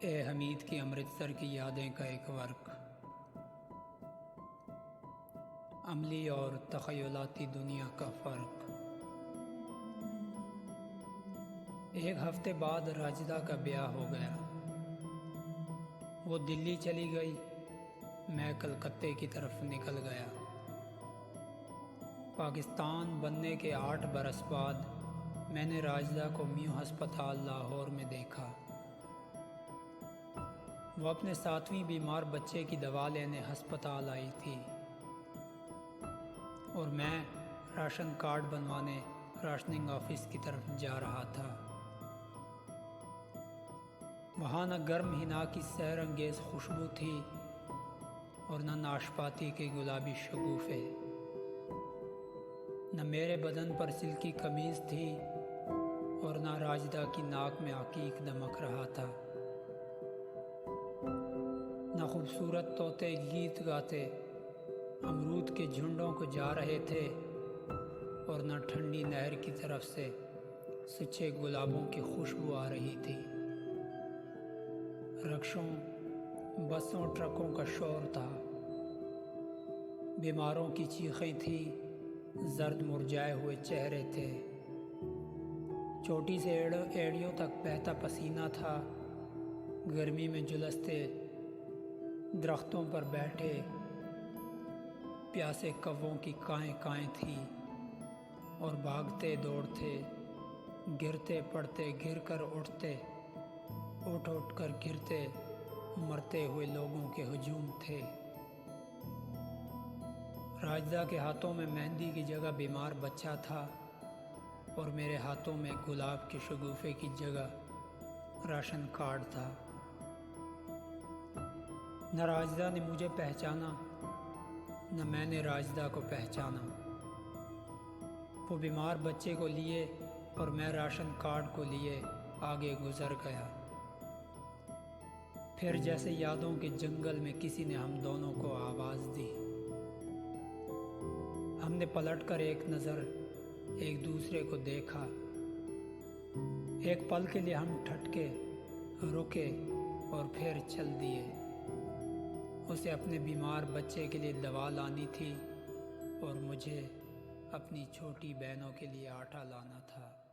ए हमीद की अमृतसर की यादें का एक वर्क। अमली और तख़य्युलाती दुनिया का फ़र्क। एक हफ्ते बाद राजिदा का ब्याह हो गया। वो दिल्ली चली गई, मैं कलकत्ते की तरफ निकल गया। पाकिस्तान बनने के 8 बरस बाद मैंने राजिदा को म्यू हस्पताल लाहौर में देखा। वो अपने 7वीं बीमार बच्चे की दवा लेने हस्पताल आई थी और मैं राशन कार्ड बनवाने राशनिंग ऑफिस की तरफ जा रहा था। वहाँ न गर्म हिना की सैर अंगेज़ खुशबू थी और न नाशपाती के गुलाबी शगुफ़े। न मेरे बदन पर सिल्की कमीज़ थी और न राजिदा की नाक में अकीक दमक रहा था। न खूबसूरत तोते गीत गाते अमरूद के झुंडों को जा रहे थे और न ठंडी नहर की तरफ से सूखे गुलाबों की खुशबू आ रही थी। रक्षों, बसों, ट्रकों का शोर था। बीमारों की चीखें थी, जर्द मुरझाए हुए चेहरे थे। चोटी से एड़ियों तक बहता पसीना था। गर्मी में झुलसते दरख्तों पर बैठे प्यासे कौवों की काएं काएं थी और भागते दौड़ते, गिरते पड़ते, गिर कर उठते, उठ उठ कर गिरते, मरते हुए लोगों के हुजूम थे। राजिदा के हाथों में मेहंदी की जगह बीमार बच्चा था और मेरे हाथों में गुलाब के शगुफे की जगह राशन कार्ड था। न राजिदा ने मुझे पहचाना, न मैंने राजिदा को पहचाना। वो बीमार बच्चे को लिए और मैं राशन कार्ड को लिए आगे गुजर गया। फिर जैसे यादों के जंगल में किसी ने हम दोनों को आवाज़ दी। हमने पलटकर एक नज़र एक दूसरे को देखा। एक पल के लिए हम ठटके, रुके और फिर चल दिए। उसे अपने बीमार बच्चे के लिए दवा लानी थी और मुझे अपनी छोटी बहनों के लिए आटा लाना था।